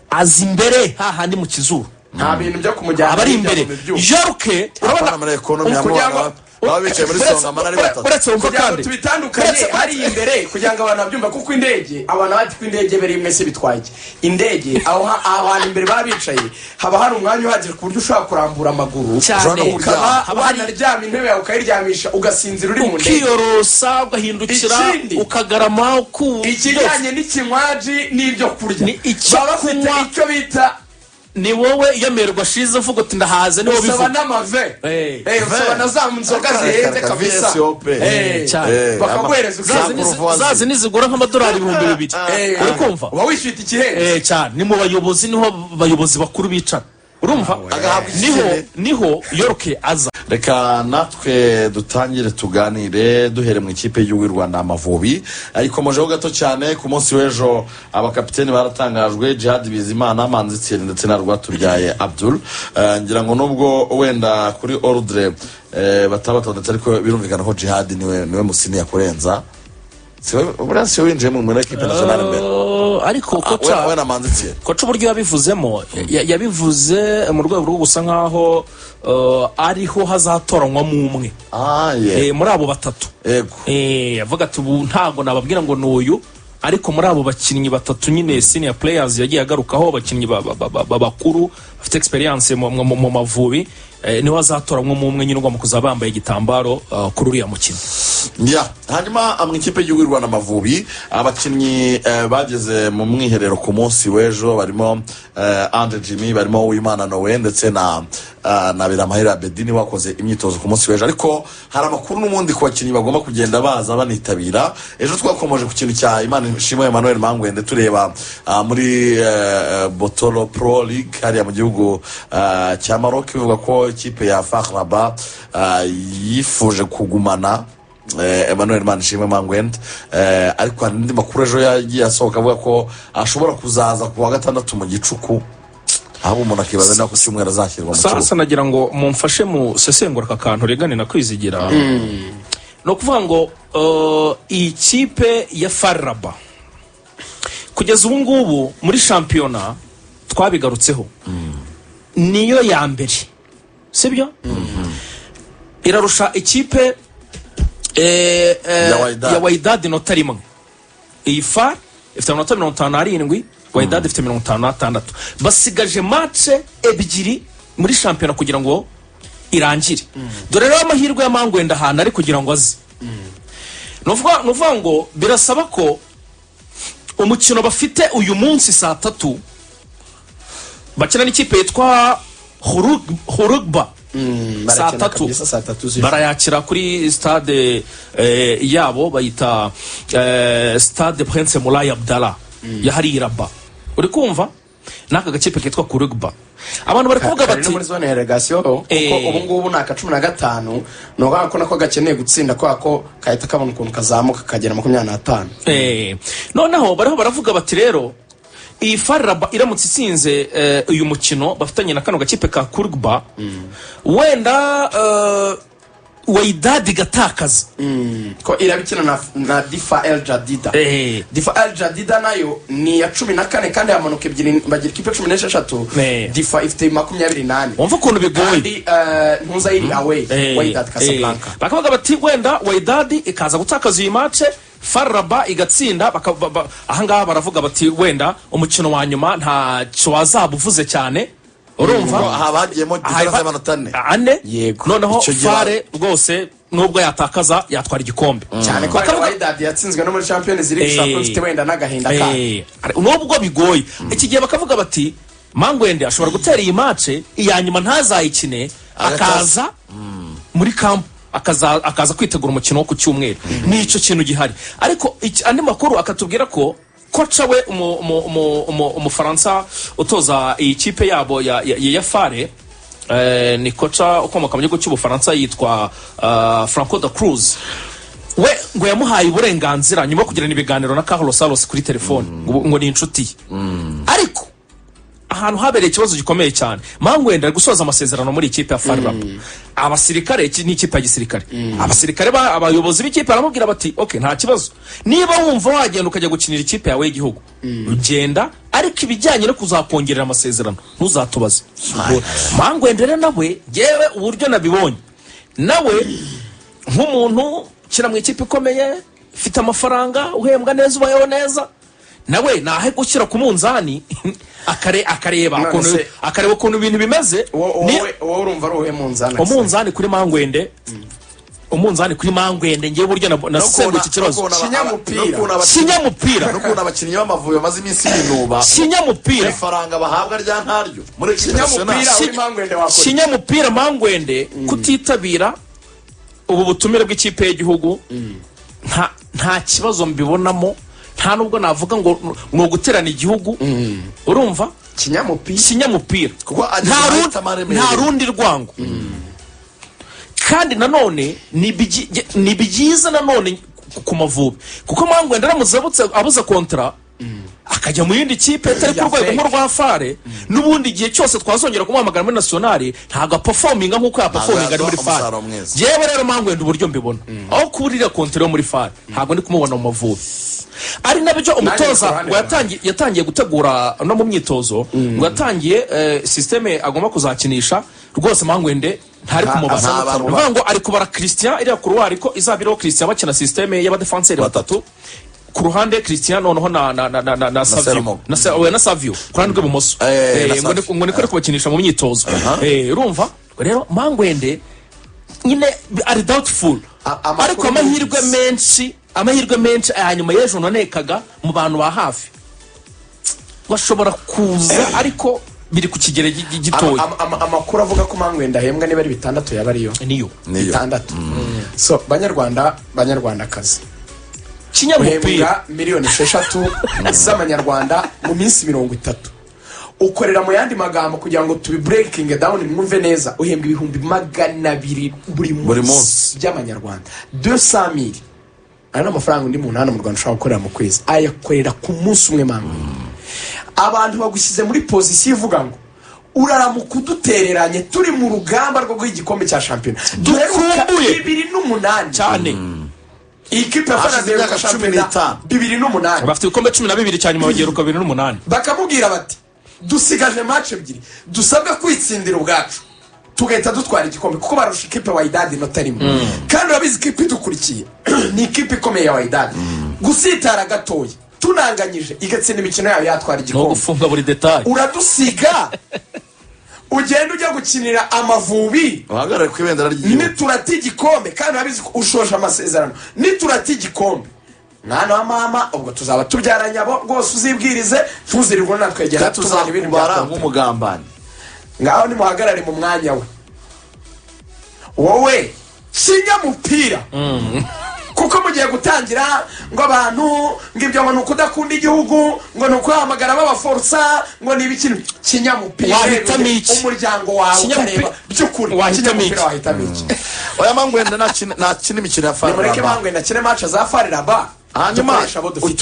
azi imbere hahandi mu kizuru nta bintu byo kumujyana abari imbere York urabona muri ekonomi ya babicaye muri songa manari batatu uretse umva kandi tubitandukanye ari imbere kugira ngo abantu babyumva kuko indege abantu bati ko indege bari imese bitwaye indege aho abantu imbere babicaye haba hari umwanya uhagije ku buryo ushobora kurambura amaguru haba hanaryama intebe yawe ukayiryamisha ugasinzira uri mu ndege ukiyorosa ugahindukira ukagarama ikijyanye n'ikinywaji n'ibyo kurya baba bafite icyo bita ni wowe yemerwa shize uvuga uti ndahaze niwo bivuga usaba n'amave usaba na za nzoga zihenze kabisa bakaguhereza zazi nizigura nk'amadolari 2,000 uri kumva uba wishyuta ikihenze cyane ni mu bayobozi niho bayobozi bakuru bicara urumva niho York aza reka natwe dutangire tuganire duhere mu ikipe y'u Rwanda Mavubi ariko mojeho gato cyane ku munsi w'ejo abakapiteni baratangajwe Jihad Bizimana Manzi Thierry ndetse na Rwaturyaye Abdul ngira ngo nubwo wenda kuri ordre batabatondetse ariko birumvikana ko Jihad niwe musini yakurenza uburansi winjiye mu equipe nationale mbere ariko koca uburyo yabivuze mu rwego rwo gusa nkaho ariho hazatoranywa mu umwe muri abo batatu yavuga ati ubu ntago nababwira ngo n'uyu ariko muri abo bakinnyi batatu nyine senior players yagiye agarukaho abakinnyi bakuru bafite experience mu Mavubi niho azatoranywa mu umwe nyine ugomba kuzaba bambaye igitambaro kuri uriya mukino hanyuma mu ikipe y'u Rwanda Mavubi abakinnyi bageze mu mwiherero ku munsi w'ejo barimo Andre Jimmy barimo Uwimana Nowe ndetse na Biramahera Bedini wakoze imyitozo ku munsi w'ejo ariko hari amakuru n'ubundi ku bakinnyi bagomba kugenda baza banitabira ejo twakomeje ku kintu cya Imana Shimo Emmanuel Mangwende tureba muri Botolo Pro League hariya mu gihugu cya Maroc bivuga ko ikipe ya Fargo yifuje kugumana Emmanuel Manishimwe Mangwende ariko andi makuru ejo yagiye asohoka avuga ko ashobora kuzaza ku wa gatandatu mu gicuku aho umuntu akibaza nako cyumwera azashyirwa mu kibuga sasa nagira ngo mumfashe mu sesengura kakantu regane na kwizigira no kuvuga ngo ikipe ya Faraba kugeza ubu ngubu muri championnat twabigarutseho niyo ya mbere sibyo irarusha ikipe ya Wydad nota rimwe iyi Far ifite amanota 57 Wydad ifite 56 basigaje match ebyiri muri championnat kugira ngo irangire dore rero amahirwe ya Mangwenda hana ari kugira ngo azi nuvuga ngo birasaba ko umukino bafite uyu munsi saa 3 bakina n'ikipe yitwa Hurugba saa 3 barayakira kuri stade yabo bayita stade Prince Moulay Abdallah yahari Rabat uri kumva naka gakipe kitwa Kurugba abantu bari kuvuga bati muri zone relegation uko ubu ngubu naka 15 no gako nako gakeneye gutsinda kwako kahita kabona ukuntu kazamuka kagera 25 noneho baravuga bati rero iyi Faraba iramutse isinze uyu mukino bafitanye na kano gakipe ka Kurugba wenda Wydad gatakaza ko irabikina na Difa El Jadida Difa El Jadida nayo ni ya 14 kandi yamanuka ebyiri bagira ikipe 16 Difa ifite 28 umva kuntu bigoye kandi ntuza iri away Wydad Casablanca bakavuga bati wenda Wydad ikaza gutakaza iyi match Faraba igatsinda ahangaha baravuga bati wenda umukino wa nyuma nta cyo wazabuvuze cyane urumva habagiyemo amanota 4 yego noneho Fare rwose nubwo yatakaza yatwara igikombe cyane ko Wydad yatsinzwe no muri Champions League shako ifite wenda n'agahinda kandi nubwo bigoye iki gihe bakavuga bati Mangwende ashobora gutera iyi match iya nyuma ntazayikine akaza muri camp akaza kwitegura umukino wo ku cyumweru nico kintu gihari ariko andi makuru akatubwira ko kocha we umufaransa utoza iyi kipe yabo ya Fare ni kocha ukomoka mu gihugu cy'Ubufaransa yitwa Franco da Cruz we ngo yamuhaye uburenganzira nyuma kugirana ibiganiro na Kohls kuri telefone ngo ni inshuti ariko ahantu habereye ikibazo gikomeye cyane. Mangwende ari gusoza amasezerano muri ikipe ya fargo. Abasirikare ni ikipe ya gisirikare. Abasirikare abayobozi b'ikipe baramubwira bati okay nta kibazo, niba wumva wagenda ukajya gukinira ikipe yawe y'igihugu ugenda, ariko ibijyanye no kuzakongerera amasezerano ntuzatubaze. Mangwende rero nawe yewe uburyo nabibonye, nawe nk'umuntu kira mu ikipe ikomeye ifite amafaranga uhembwa neza ubayeho neza, nawe nahe gushyira ku munzani akareba ukuntu ibintu bimeze. wowe urumva ari uwe munzani? Umunzani kuri Mangwende, umunzani kuri Mangwende ngiye buryo nasenga iki kibazo. Kinyamupira n'ukuntu abakinnyi b'Amavubi bamaze iminsi binuba kinyamupira ifaranga bahabwa rya ntaryo muri kinyamupira. Mangwende kutitabira ubu butumire bw'ikipe y'igihugu nta kibazo mbibonamo, nta nubwo navuga ngo no guterana igihugu. Urumva kinyamupira nta rundi rwango. Kandi nanone ni byiza nanone ku Mavubi, kuko Mangwende aramutse abuze kontra akajya mu yindi kipe atari ku rwego nk'urwa Fare, n'ubundi gihe cyose twazongera kumuhamagara muri nationale ntago performinga nk'uko yaperforminga muri Fare. Yewe rero Mangwende uburyo mbibona, aho kuburira kontra yo muri Fare ntago ndi kumubona mu Mavubi. Ari nabyo umutoza ngo yatangiye gutegura no mu myitozo, ngo yatangiye systeme agomba kuzakinisha rwose. Mangwende ntari kumubasa, bivuga ngo ari kubara Christian iriya kuruwa, ariko izabiraho Christian bakina systeme y'abadefenseur batatu ku ruhande, Christian noneho na Savio ku ruhande rw'ibumoso, ngo niko kubakinisha mu myitozo. Urumva rero Mangwende nyine ari doubtful, ariko amahirwe menshi hanyuma y'ejo nonekaga mu bantu ba hafi bashobora kuza, ariko biri ku kigere gitoya. Amakuru avuga ko Mangwende ahembwa niba ari 6 yaba ariyo niyo 6. So banyarwandakazi, kinyamupira miliyoni 6 z'amanyarwanda mu minsi 30 ukorera mu yandi magambo kugira ngo tubi breaking down mwumve neza, uhembwa ibihumbi 200 buri munsi by'amanyarwanda. 200,000 ana amafaranga undi muntu hano mu Rwanda ushaka gukorera mu kwezi ayakorera ku munsi umwe. Abantu bagushyize muri position ivuga ngo uraramuka udutereranye turi mu rugamba rwo guhigikombe cya champion duheruka 2008 cyane. Ikipe ya Fana ya champion 2008 bafite ibikombe 12 cyane mu bageruka 2008, bakamubwira bati dusigaje match ebyiri dusabwa kwitsindira ubwacu tugahita dutwara igikombe, kuko barusha ikipe wa Wydad inota rimwe. Kandi urabizi ikipe idukurikiye ni ikipe ikomeye ya Wydad, gusitara gatoya tunanganyije igatsinda imikino yayo yatwara igikombe no gufunga buri detail. Uradusiga ugenda ujya gukinira Amavubi uhagarare ku ibendera ry'igihugu, niturata igikombe. Kandi urabizi ushoje amasezerano, niturata igikombe mwana wa mama ubwo tuzaba tubyaranye abo rwose, uzibwirize tuzirirwa natwegera tuzana ibintu byara nk'umugambane. Ngaho ni muhagarare mu mwanya we wowe kinyamupira. Kuko mugiye gutangira ngo abantu ngibyo ngo nukudakunda igihugu ngo nukwamagara babaforsa ngo nibikintu. Kinyamupira umuryango wawe ukareba byukuri kinyamupira wahitamo iki? Oya Mangwende nakina imikino ya Fargo, mureke Mangwende akine match za Fargo. Hanyuma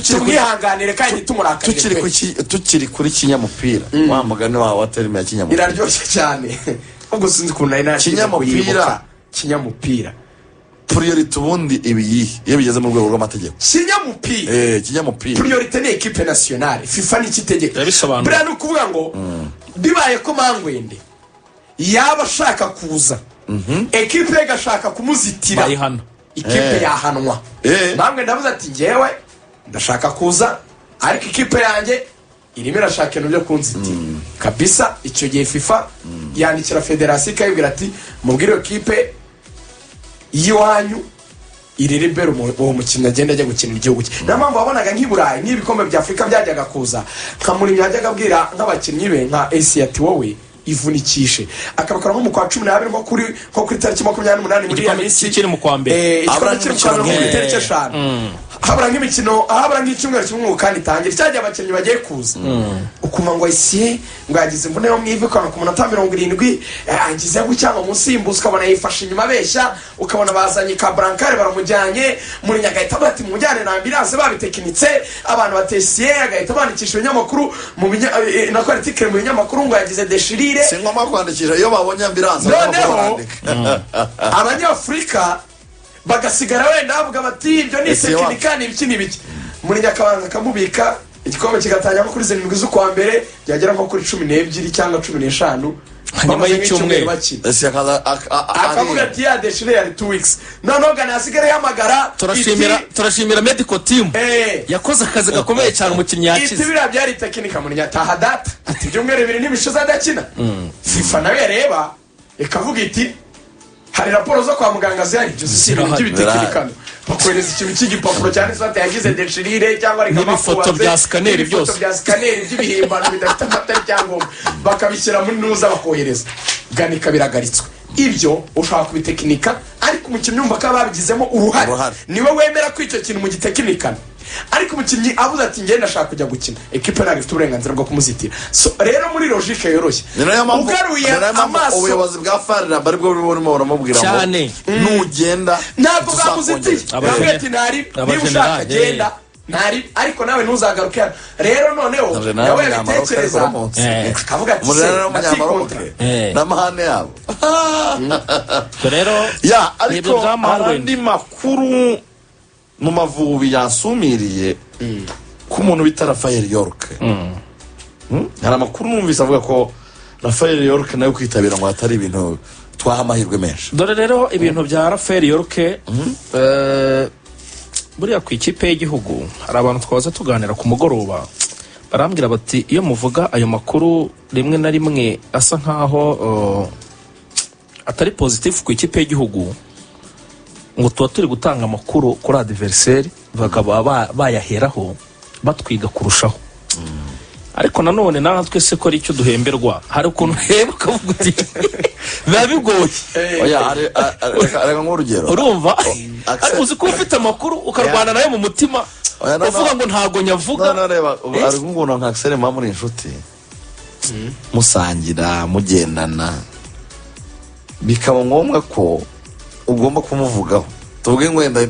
tukwihanganire kandi tumurakariye tukiri kuri kinyamupira. Wa mugani wawe waterime ya kinyamupira iraryoshye cyane. Ubwo sinzi kuntu nari kinyamupira priority ubundi ibiyihe iyo bigeze mu rwego rw'amategeko. Kinyamupira priority ni equipe nationale, FIFA ni kitegeko. Bra no kuvuga ngo bibaye ko Mangwende yaba shaka kuza equipe igashaka kumuzitira ikipe yahanwa. Mangwende ndavuze ati ngewe ndashaka kuza ariko ikipe yanjye irimo irashaka ibintu byo kunzitira kabisa. Icyo gihe FIFA yandikira federasiyo ikayibwira ati mubwire equipe yiwanyu irerebera uwo mukino agenda ajya gukinira igihugu cye. Nta mpamvu wabonaga nk'iburayi n'ibikombe bya Afurika byajyaga kuza Kamurimyi yajyaga abwira nk'abakinnyi be nka Asia ati wowe ivunikishe, akabakora nko mu kwa 12 nko kuri tariki 28 muri ya minsi kiri mu kwa mbere igikombe kiri mu kwa mbere tariki 5 habura nk'imikino habura nk'icyumweru kimwe kandi itangira cyagiye abakinnyi bagiye kuza ukuma ngo isiye ngo yagize imvune yo mu ivi ukabona ku munota 70 agize gucyangwa musimbuzi ukabona yifashe inyuma abeshya ukabona bazanye ka brancard baramujyanye muri nyagahita bati mujyane na ambulance babitekinitse abantu batesiye agahita bandikisha ibinyamakuru mu nako article mu binyamakuru ngo yagize deshirire singoma kwandikisha iyo babonye ambulance abanyafurika bagasigara wenda bavuga bati ibyo ni tekinika ni ibiki n'ibiki muri nyakabanza akamubika igikombe kigatangira nko kuri 7 z'ukwa mbere byagera nko kuri 12 cyangwa 15 hanyuma y'icyumweru akavuga ati ya deshire yari 2 weeks noneho gana asigara yamagara turashimira medical team yakoze akazi gakomeye cyane umukinnyi yakize itibira byari tekinika muri nyataha data ati byumweru 2 n'ibishoza adakina FIFA nawe yareba ikavuga iti hari raporo zo kwa muganga zihari ibyo zisibira by'ibitekinikano bakohereza ikintu cy'igipapuro cyane sote yagize deshirire cyangwa ari nk'amafoto bya scanner byose bya scanner by'ibihimbano bidafite amatari cyangwa bakabishyira muri nuza bakohereza ganika biragaritswe ibyo ushaka kubitekinika ariko umukinnyi umva ko babigizemo uruhare niwe wemera ko icyo kintu mu gitekinikano ariko umukinnyi avuze ati ngenda ndashaka kujya gukina equipe ntabwo ifite uburenganzira bwo kumuzitira so rero muri logique yoroshye ugaruye amaso ubuyobozi bwa farira bari bwo burimo baramubwira cyane nugenda ntabwo bwamuzitiye bamwe ati ntari niba ushaka genda ntari ariko nawe ntuzagaruke rero noneho nawe yabitekereza akavuga ati n'amahane yabo rero ariko andi makuru mu Mavubi yansumiriye ku muntu bita Raphaël York hari amakuru numvise avuga ko Raphaël York nawe kwitabira ngo atari ibintu twaha amahirwe menshi dore rero ibintu bya Raphaël York buriya ku ikipe y'igihugu hari abantu twaza tuganira ku mugoroba barambwira bati iyo muvuga ayo makuru rimwe na rimwe asa nkaho atari positif ku ikipe y'igihugu ngo tuba turi gutanga amakuru kuri adversaire bakaba bayaheraho batwiga kurushaho ariko nanone naho twese ko ari icyo duhemberwa hari ukuntu heba ukavuga uti biba bigoye reka nk'urugero urumva ariko uzi ko ufite amakuru ukarwana nayo mu mutima uvuga ngo ntago nyavuga ari nk'umuntu nka Axel muri inshuti musangira mugendana bikaba ngombwa ko ugomba kumuvugaho tuvuge ngo wenda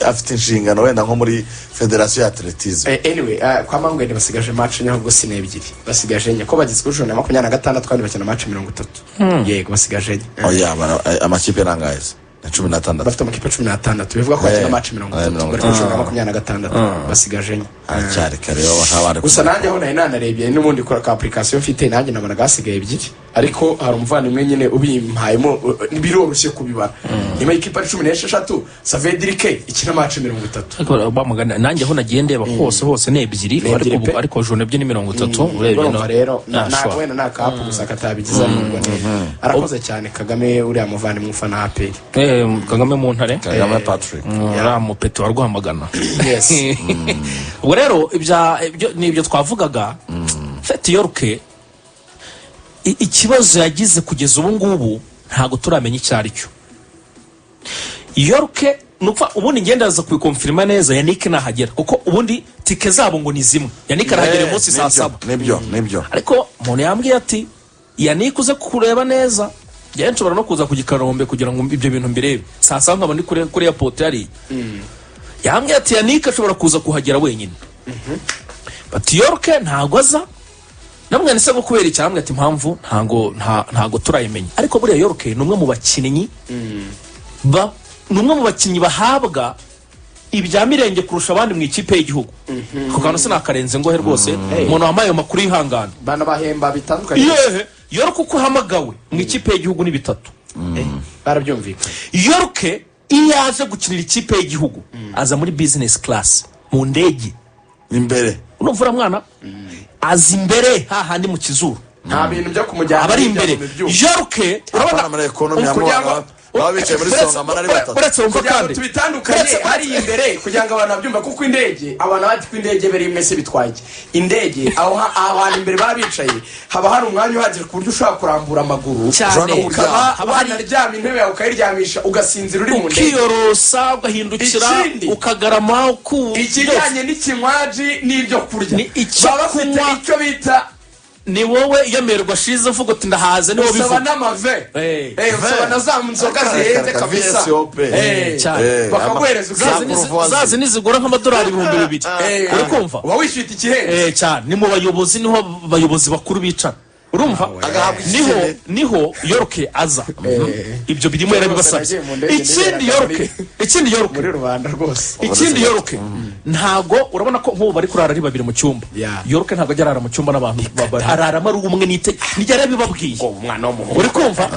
afite inshingano wenda nko muri federasiyo ya atletisme anyway kwa mangwende basigaje match nyaho gusa ebyiri basigaje nya ko bagize kuri 26 kandi bakina match 30 yego basigaje amakipe rangaye 16 bafite amakipe 16 bivuga ko bakina match 26 basigaje nya cyari kare bakabare gusa nanjye aho narebye n'ubundi kora ka application mfite nanjye nabona gasigaye ebyiri ariko hari umuvandimwe nyine ubimpayemo biroroshye kubibara nyuma y'ikipe 16 savedirike ikina match 30 bamugana nanjye aho nagiye ndeba hose ne ebyiri ariko jone bye ni 30 urebye no rero nawe na kapu gusa katabigiza n'ubwo arakoze cyane Kagame uri amuvandimwe ufana APR Kagame mu ntare Kagame Patrick yaramupeto warwamagana yes ubwo rero ibyo twavugaga Raphaël York ikibazo yagize kugeza ubu ngubu ntago turamenya icyo ari cyo York nuko ubundi ngendaza kubikonfirma neza Yannick nahagera kuko ubundi tike zabo ngo ni zimwe Yannick arahagera munsi saa 7 nibyo ariko umuntu yambwiye ati Yannick uze kureba neza njye nshobora no kuza kugikarombe kugira ngo ibyo bintu mbirebe saa 7 nkaba ndi kuri airport yari yambwiye ati Yannick ashobora kuza kuhagera wenyine but York ntago aza namwe nise go kubera icyambwe ati mpamvu ntago turayimenya ariko buriya York numwe mu bakinnyi numwe mu bakinnyi bahabwa ibyamirenge kurusha abandi mu ikipe y'igihugu kuko se nakarenze ngo he rwose umuntu wamaye makuru y'ihangana bana bahemba bitandukanye York uko hamagawe mu ikipe y'igihugu ni 3 barabyumvikana York iyo aje gukinira ikipe y'igihugu aza muri business class mu ndege imbere urumvura mwana azi imbere hahandi mu kizuru nta bintu byo kumujyana abari imbere York urabona muri economy baba bicaye muri songa ari batatu uretse wumva kugira ngo kandi tubitandukanye hariya imbere kugira ngo abantu babyumve kuko indege abantu bati ko indege beri mwese bitwaye indege aho abantu imbere baba bicaye haba hari umwanya uhagije ku buryo ushobora kurambura amaguru ukaba wanaryama intebe yawe ukayiryamisha ugasinzira uri mu ndege ukiyorosa ugahindukira ukagarama ikijyanye n'ikinywaji n'ibyo kurya baba bafite icyo bita ni wowe iyamerwa shize uvuga uti ndahaze niwo bivuga usaba n'amave usaba na za nzoga zihenze kabisa bakaguhereza zazi nizigura nk'amadolari 2,000 uri kumva uba wishyuta ikihenze cyane ni mu bayobozi niho abayobozi bakuru bicara urumva niho York aza ibyo birimo yarabibasabye ikindi York muri rubanda rwose ikindi York ntago urabona ko nk'ubu bari kurara ari babiri mu cyumba York ntago ajya arara mu cyumba n'abantu ararama ari umwe nijya yarabibabwiye umwana w'umuhungu uri kumva